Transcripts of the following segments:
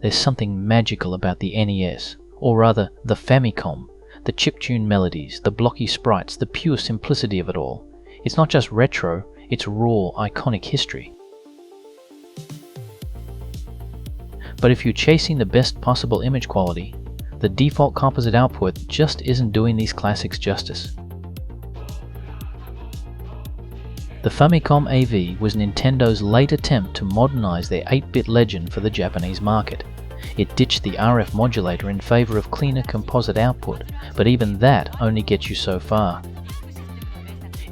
There's something magical about the NES, or rather the Famicom. The chiptune melodies, the blocky sprites, the pure simplicity of it all. It's not just retro, it's raw, iconic history. But if you're chasing the best possible image quality, the default composite output just isn't doing these classics justice. The Famicom AV was Nintendo's late attempt to modernize their 8-bit legend for the Japanese market. It ditched the RF modulator in favor of cleaner composite output, but even that only gets you so far.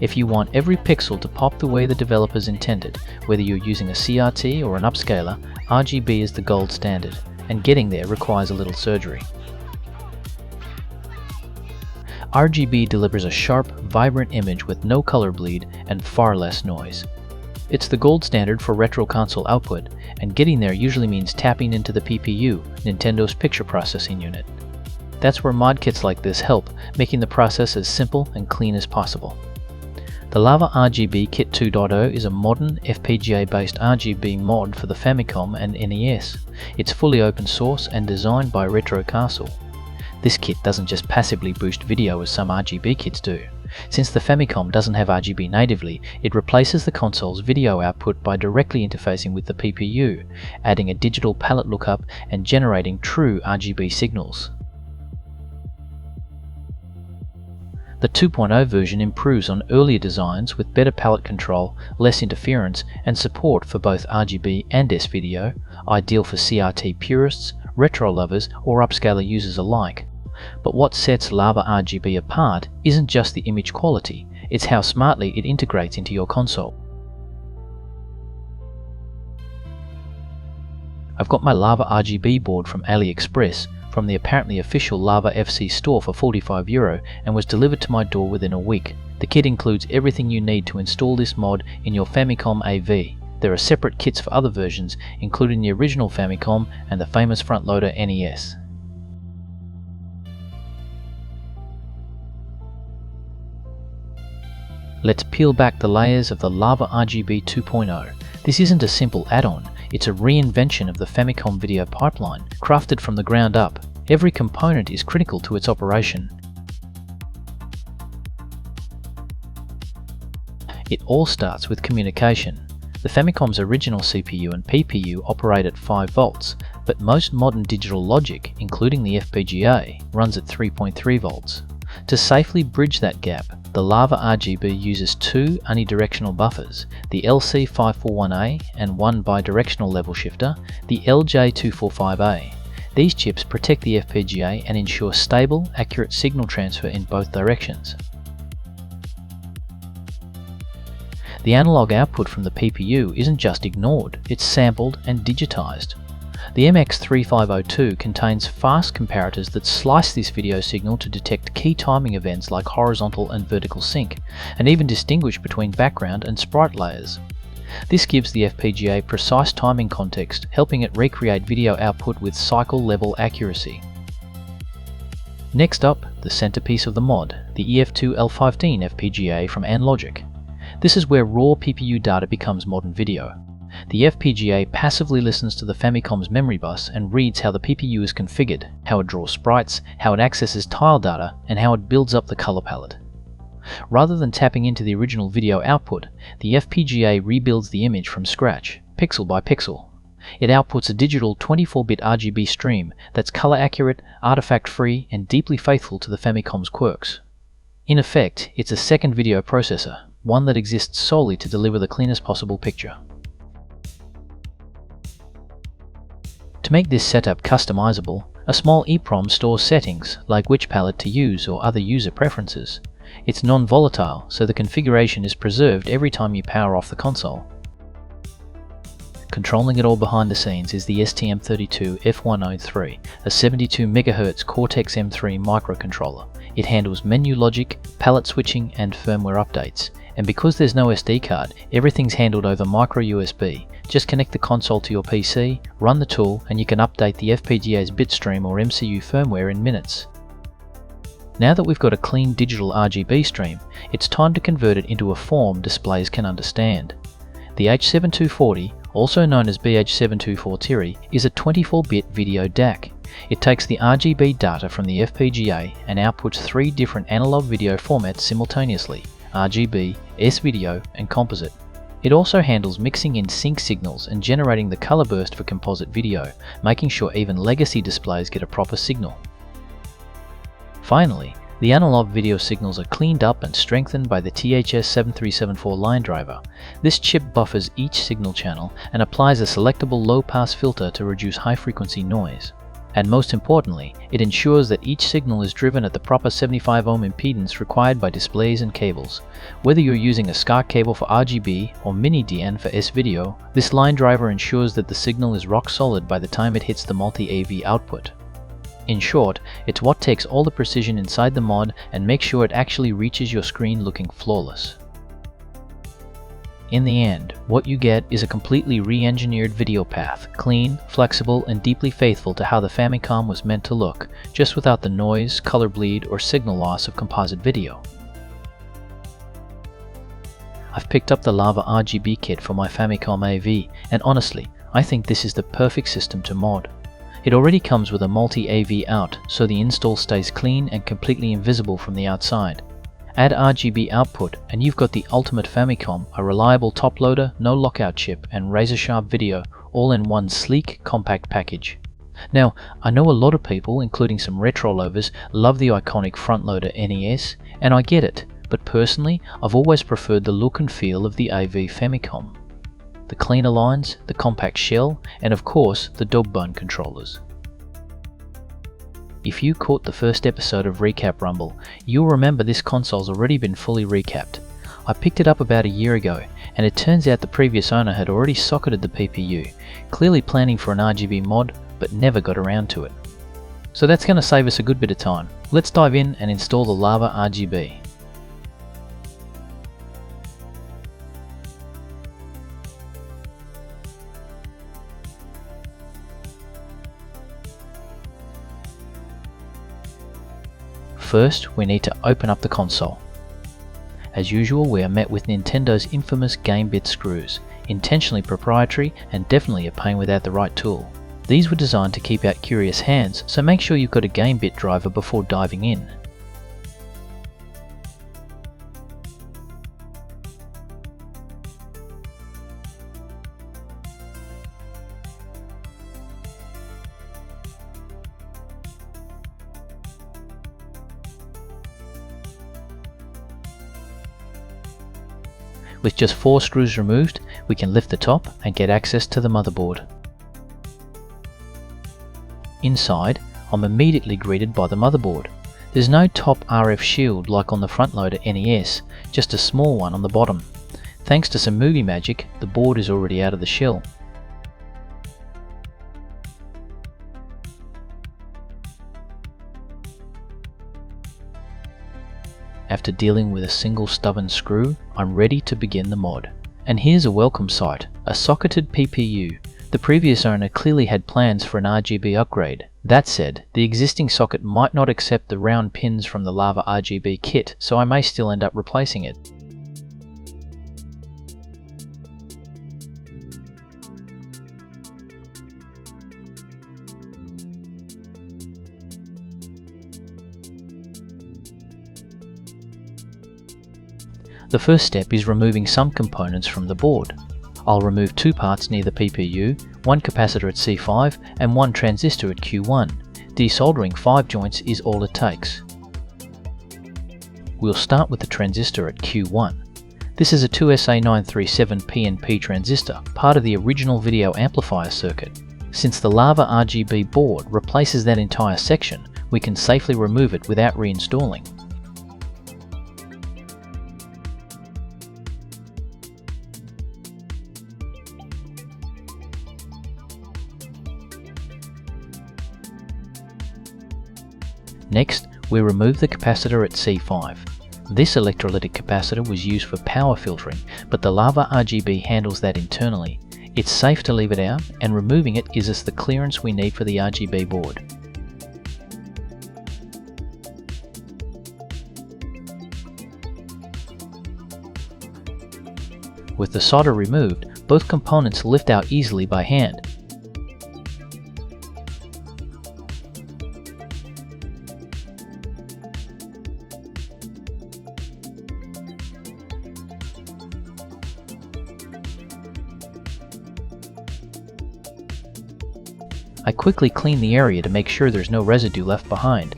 If you want every pixel to pop the way the developers intended, whether you're using a CRT or an upscaler, RGB is the gold standard, and getting there requires a little surgery. RGB delivers a sharp, vibrant image with no color bleed and far less noise. It's the gold standard for retro console output, and getting there usually means tapping into the PPU, Nintendo's picture processing unit. That's where modkits like this help, making the process as simple and clean as possible. The LavaRGB Kit 2.0 is a modern, FPGA-based RGB mod for the Famicom and NES. It's fully open source and designed by Retro Castle. This kit doesn't just passively boost video as some RGB kits do. Since the Famicom doesn't have RGB natively, it replaces the console's video output by directly interfacing with the PPU, adding a digital palette lookup and generating true RGB signals. The 2.0 version improves on earlier designs with better palette control, less interference, and support for both RGB and S-video, ideal for CRT purists, retro lovers, or upscaler users alike. But what sets LavaRGB apart isn't just the image quality, it's how smartly it integrates into your console. I've got my LavaRGB board from AliExpress, from the apparently official Lava FC store for €45 and was delivered to my door within a week. The kit includes everything you need to install this mod in your Famicom AV. There are separate kits for other versions, including the original Famicom and the famous front-loader NES. Let's peel back the layers of the LavaRGB 2.0. This isn't a simple add-on, it's a reinvention of the Famicom video pipeline, crafted from the ground up. Every component is critical to its operation. It all starts with communication. The Famicom's original CPU and PPU operate at 5 volts, but most modern digital logic, including the FPGA, runs at 3.3 volts. To safely bridge that gap, the LavaRGB uses 2 unidirectional buffers, the LC541A and one bidirectional level shifter, the LJ245A. These chips protect the FPGA and ensure stable, accurate signal transfer in both directions. The analog output from the PPU isn't just ignored, it's sampled and digitized. The MX3502 contains fast comparators that slice this video signal to detect key timing events like horizontal and vertical sync, and even distinguish between background and sprite layers. This gives the FPGA precise timing context, helping it recreate video output with cycle-level accuracy. Next up, the centerpiece of the mod, the EF2L15 FPGA from Anlogic. This is where raw PPU data becomes modern video. The FPGA passively listens to the Famicom's memory bus and reads how the PPU is configured, how it draws sprites, how it accesses tile data, and how it builds up the color palette. Rather than tapping into the original video output, the FPGA rebuilds the image from scratch, pixel by pixel. It outputs a digital 24-bit RGB stream that's color accurate, artifact-free, and deeply faithful to the Famicom's quirks. In effect, it's a second video processor, one that exists solely to deliver the cleanest possible picture. To make this setup customizable, a small EEPROM stores settings, like which palette to use or other user preferences. It's non-volatile, so the configuration is preserved every time you power off the console. Controlling it all behind the scenes is the STM32F103, a 72 MHz Cortex-M3 microcontroller. It handles menu logic, palette switching, and firmware updates. And because there's no SD card, everything's handled over micro USB. Just connect the console to your PC, run the tool, and you can update the FPGA's bitstream or MCU firmware in minutes. Now that we've got a clean digital RGB stream, it's time to convert it into a form displays can understand. The H7240, also known as BH724 is a 24-bit video DAC. It takes the RGB data from the FPGA and outputs 3 different analog video formats simultaneously: RGB, S-Video, and Composite. It also handles mixing in sync signals and generating the color burst for composite video, making sure even legacy displays get a proper signal. Finally, the analog video signals are cleaned up and strengthened by the THS7374 line driver. This chip buffers each signal channel and applies a selectable low-pass filter to reduce high-frequency noise. And most importantly, it ensures that each signal is driven at the proper 75 ohm impedance required by displays and cables. Whether you're using a SCART cable for RGB or mini DN for S-Video, this line driver ensures that the signal is rock solid by the time it hits the multi-AV output. In short, it's what takes all the precision inside the mod and makes sure it actually reaches your screen looking flawless. In the end, what you get is a completely re-engineered video path, clean, flexible, and deeply faithful to how the Famicom was meant to look, just without the noise, color bleed, or signal loss of composite video. I've picked up the LavaRGB kit for my Famicom AV, and honestly, I think this is the perfect system to mod. It already comes with a multi-AV out, so the install stays clean and completely invisible from the outside. Add RGB output and you've got the ultimate Famicom, a reliable top loader, no lockout chip, and razor-sharp video, all in one sleek, compact package. Now, I know a lot of people, including some retro lovers, love the iconic front-loader NES, and I get it, but personally, I've always preferred the look and feel of the AV Famicom. The cleaner lines, the compact shell, and of course the dog bone controllers. If you caught the first episode of Recap Rumble, you'll remember this console's already been fully recapped. I picked it up about a year ago, and it turns out the previous owner had already socketed the PPU, clearly planning for an RGB mod, but never got around to it. So that's going to save us a good bit of time. Let's dive in and install the LavaRGB. First, we need to open up the console. As usual, we are met with Nintendo's infamous game bit screws, intentionally proprietary and definitely a pain without the right tool. These were designed to keep out curious hands, so make sure you've got a game bit driver before diving in. With just 4 screws removed, we can lift the top and get access to the motherboard. Inside, I'm immediately greeted by the motherboard. There's no top RF shield like on the front loader NES, just a small one on the bottom. Thanks to some movie magic, the board is already out of the shell. After dealing with a single stubborn screw, I'm ready to begin the mod. And here's a welcome sight, a socketed PPU. The previous owner clearly had plans for an RGB upgrade. That said, the existing socket might not accept the round pins from the LavaRGB kit, so I may still end up replacing it. The first step is removing some components from the board. I'll remove 2 parts near the PPU, 1 capacitor at C5 and 1 transistor at Q1. Desoldering 5 joints is all it takes. We'll start with the transistor at Q1. This is a 2SA937 PNP transistor, part of the original video amplifier circuit. Since the LavaRGB board replaces that entire section, we can safely remove it without reinstalling. Next, we remove the capacitor at C5. This electrolytic capacitor was used for power filtering, but the LavaRGB handles that internally. It's safe to leave it out, and removing it gives us the clearance we need for the RGB board. With the solder removed, both components lift out easily by hand. I quickly clean the area to make sure there's no residue left behind.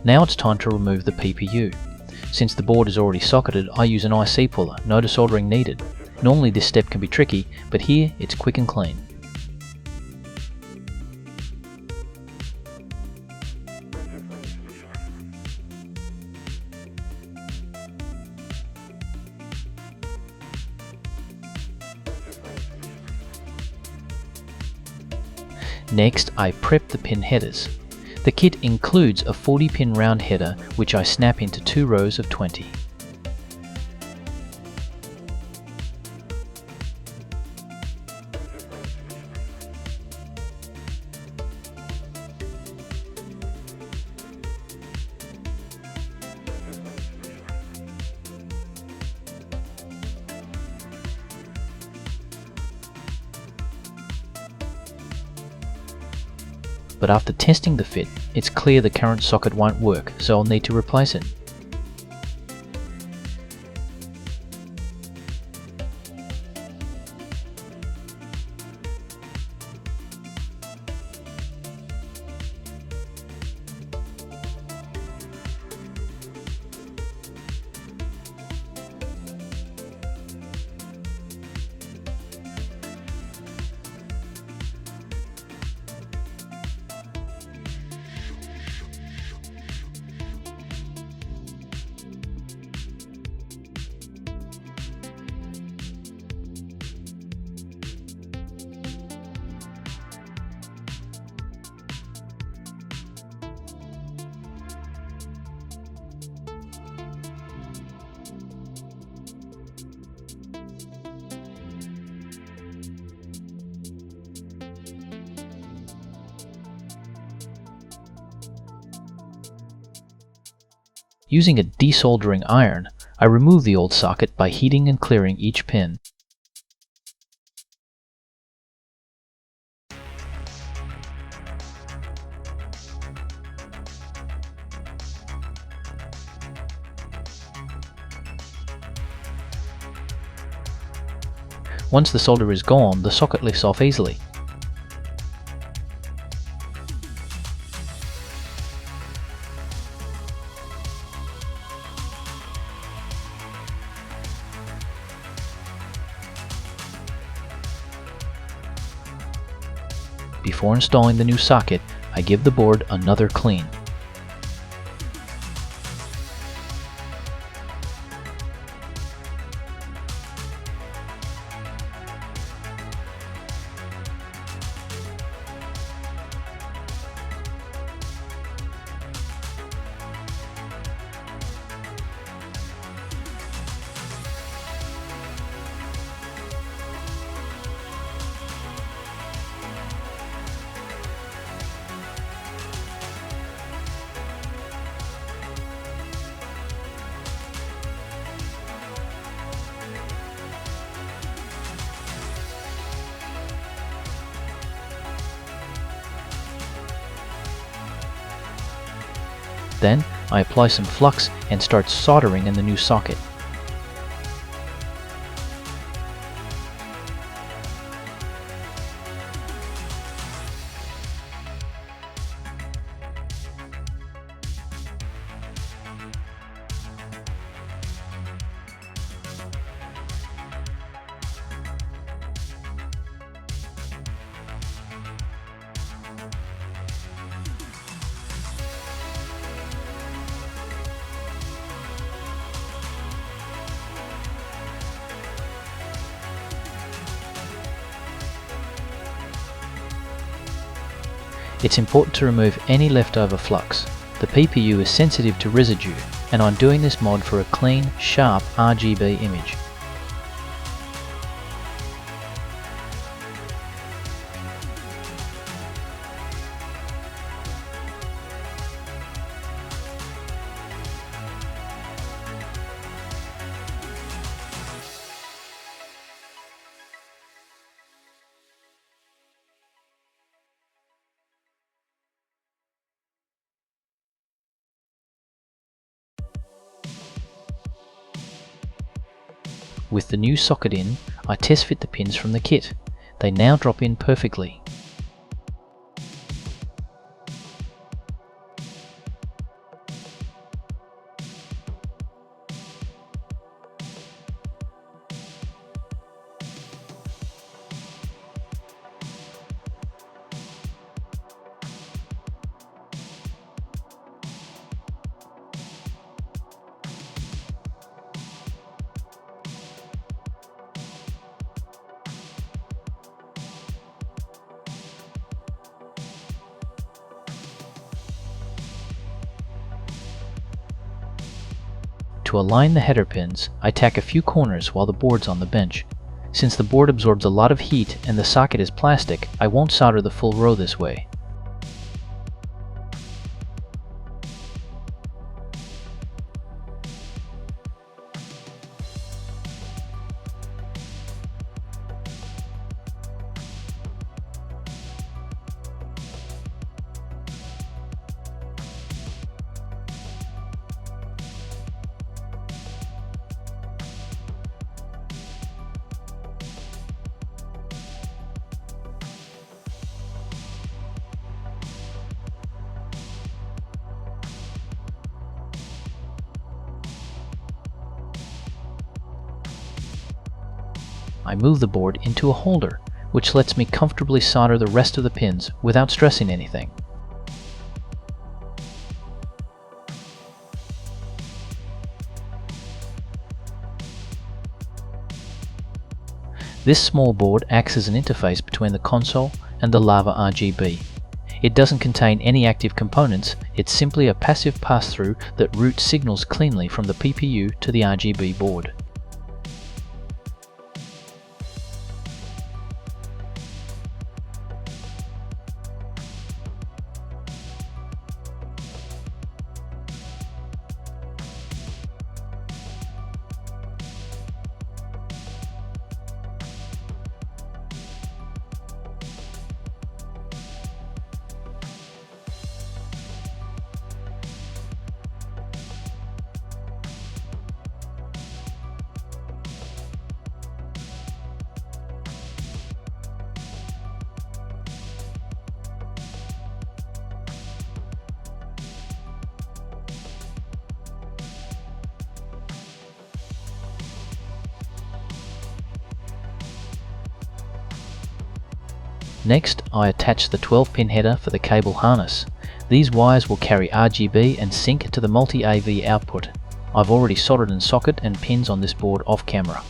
Now it's time to remove the PPU. Since the board is already socketed, I use an IC puller, no desoldering needed. Normally this step can be tricky, but here it's quick and clean. Next, I prep the pin headers. The kit includes a 40-pin round header which I snap into 2 rows of 20. But after testing the fit, it's clear the current socket won't work, so I'll need to replace it. Using a desoldering iron, I remove the old socket by heating and clearing each pin. Once the solder is gone, the socket lifts off easily. Before installing the new socket, I give the board another clean. Then, I apply some flux and start soldering in the new socket. It's important to remove any leftover flux. The PPU is sensitive to residue, and I'm doing this mod for a clean, sharp RGB image. With the new socket in, I test fit the pins from the kit. They now drop in perfectly. To align the header pins, I tack a few corners while the board's on the bench. Since the board absorbs a lot of heat and the socket is plastic, I won't solder the full row this way. I move the board into a holder, which lets me comfortably solder the rest of the pins without stressing anything. This small board acts as an interface between the console and the LavaRGB. It doesn't contain any active components, it's simply a passive pass-through that routes signals cleanly from the PPU to the RGB board. Next, I attach the 12-pin header for the cable harness. These wires will carry RGB and sync to the multi-AV output. I've already soldered in socket and pins on this board off camera.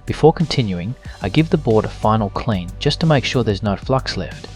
Before continuing, I give the board a final clean just to make sure there's no flux left.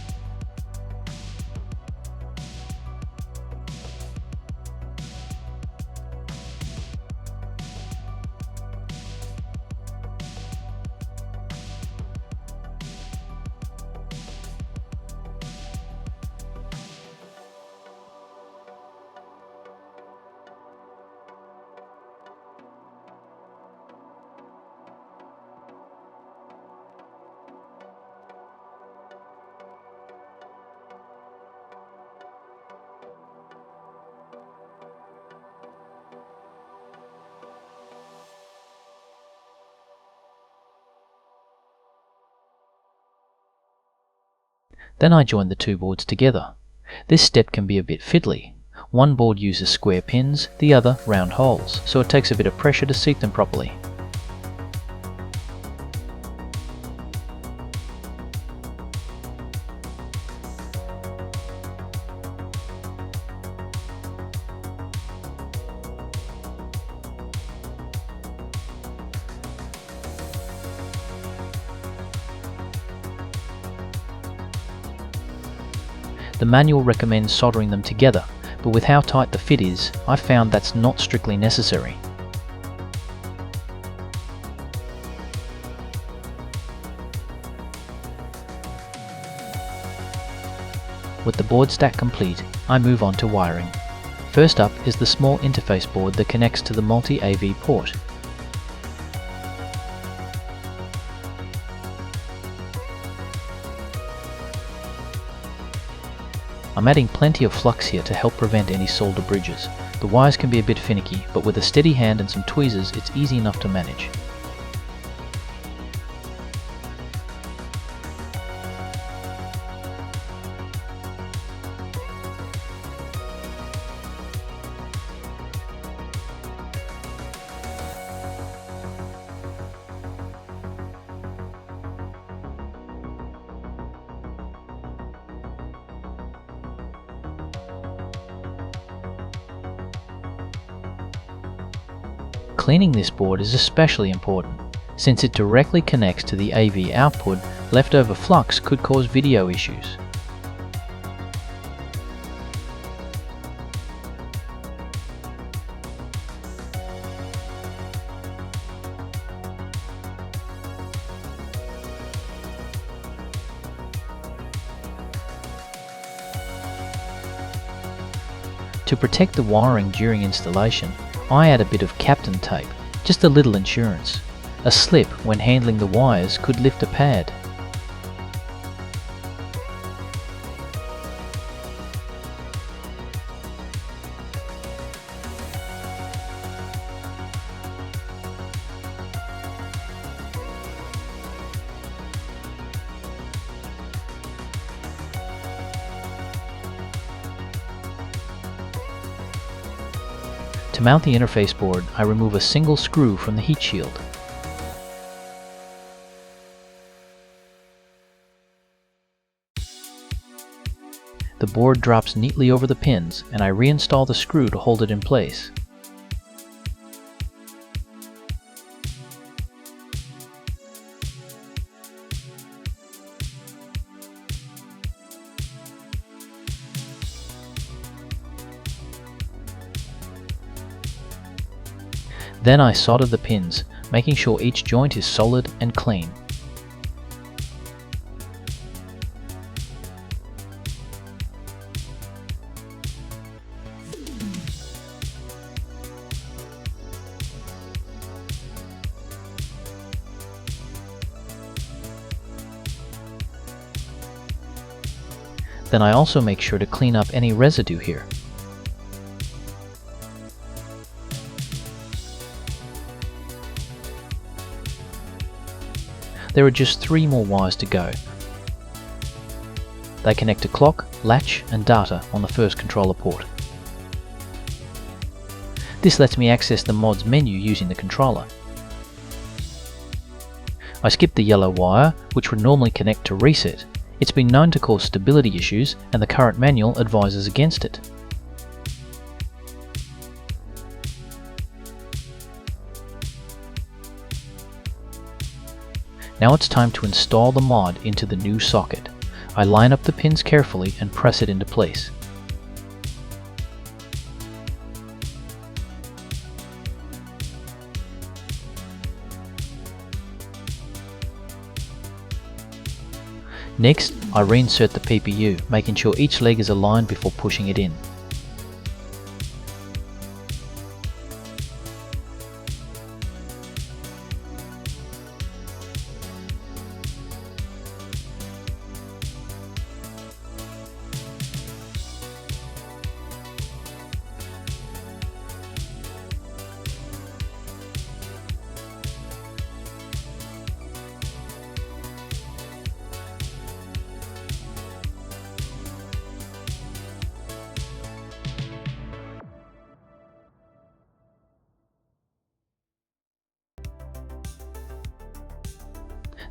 Then I join the two boards together. This step can be a bit fiddly. One board uses square pins, the other round holes, so it takes a bit of pressure to seat them properly. The manual recommends soldering them together, but with how tight the fit is, I found that's not strictly necessary. With the board stack complete, I move on to wiring. First up is the small interface board that connects to the multi-AV port. I'm adding plenty of flux here to help prevent any solder bridges. The wires can be a bit finicky, but with a steady hand and some tweezers, it's easy enough to manage. Cleaning this board is especially important. Since it directly connects to the AV output, leftover flux could cause video issues. To protect the wiring during installation, I add a bit of Captain tape, just a little insurance. A slip when handling the wires could lift a pad. To mount the interface board, I remove a single screw from the heat shield. The board drops neatly over the pins, and I reinstall the screw to hold it in place. Then I solder the pins, making sure each joint is solid and clean. Then I also make sure to clean up any residue here. There are just 3 more wires to go. They connect to clock, latch and data on the first controller port. This lets me access the mod's menu using the controller. I skipped the yellow wire, which would normally connect to reset. It's been known to cause stability issues, and the current manual advises against it. Now it's time to install the mod into the new socket. I line up the pins carefully and press it into place. Next, I reinsert the PPU, making sure each leg is aligned before pushing it in.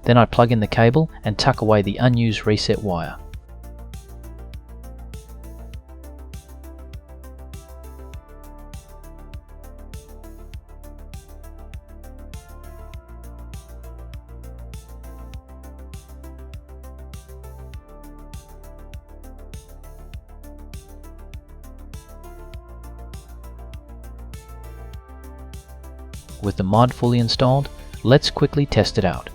Then I plug in the cable and tuck away the unused reset wire. With the mod fully installed, let's quickly test it out.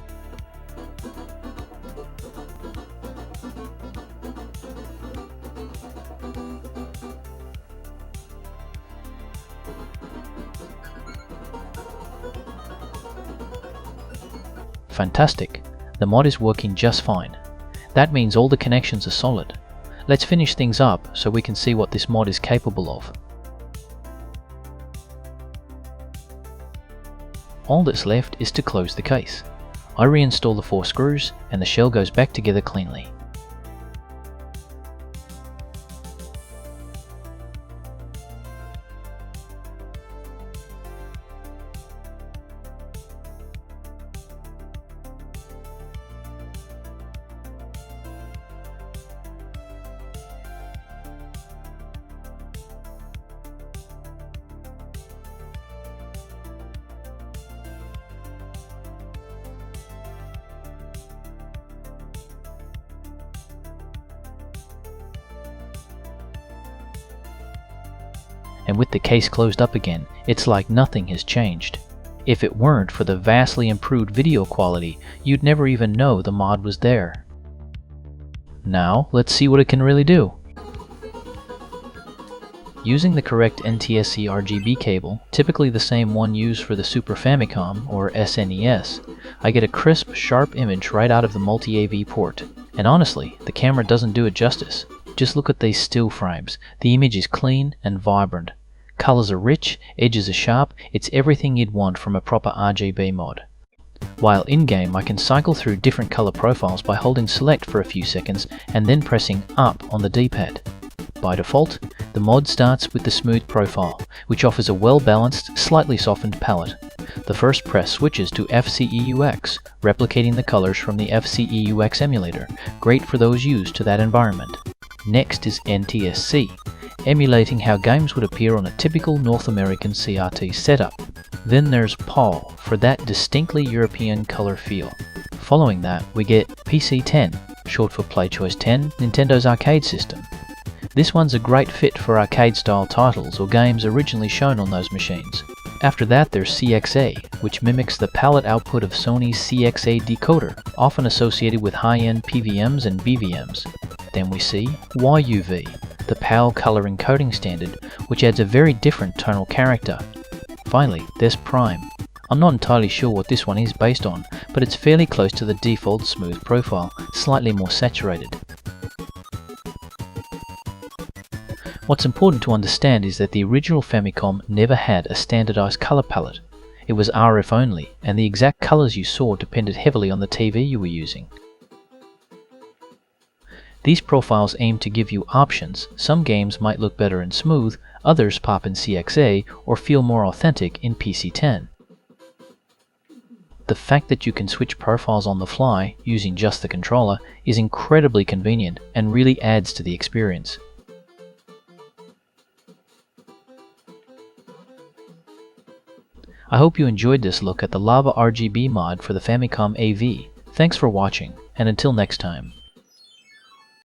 fantastic. The mod is working just fine. That means all the connections are solid. Let's finish things up so we can see what this mod is capable of. All that's left is to close the case. I reinstall the 4 screws and the shell goes back together cleanly. And with the case closed up again, it's like nothing has changed. If it weren't for the vastly improved video quality, you'd never even know the mod was there. Now, let's see what it can really do. Using the correct NTSC RGB cable, typically the same one used for the Super Famicom or SNES, I get a crisp, sharp image right out of the multi-AV port. And honestly, the camera doesn't do it justice. Just look at these still frames. The image is clean and vibrant. Colors are rich, edges are sharp, it's everything you'd want from a proper RGB mod. While in-game, I can cycle through different color profiles by holding select for a few seconds and then pressing up on the D-pad. By default, the mod starts with the smooth profile, which offers a well-balanced, slightly softened palette. The first press switches to FCEUX, replicating the colors from the FCEUX emulator, great for those used to that environment. Next is NTSC, emulating how games would appear on a typical North American CRT setup. Then there's PAL, for that distinctly European color feel. Following that, we get PC10, short for Play Choice 10, Nintendo's arcade system. This one's a great fit for arcade-style titles or games originally shown on those machines. After that there's CXA, which mimics the palette output of Sony's CXA decoder, often associated with high-end PVMs and BVMs. Then we see YUV, the PAL color encoding standard, which adds a very different tonal character. Finally, there's Prime. I'm not entirely sure what this one is based on, but it's fairly close to the default smooth profile, slightly more saturated. What's important to understand is that the original Famicom never had a standardized color palette. It was RF only, and the exact colors you saw depended heavily on the TV you were using. These profiles aim to give you options. Some games might look better in smooth, others pop in CXA, or feel more authentic in PC10. The fact that you can switch profiles on the fly, using just the controller, is incredibly convenient and really adds to the experience. I hope you enjoyed this look at the LavaRGB mod for the Famicom AV. Thanks for watching, and until next time.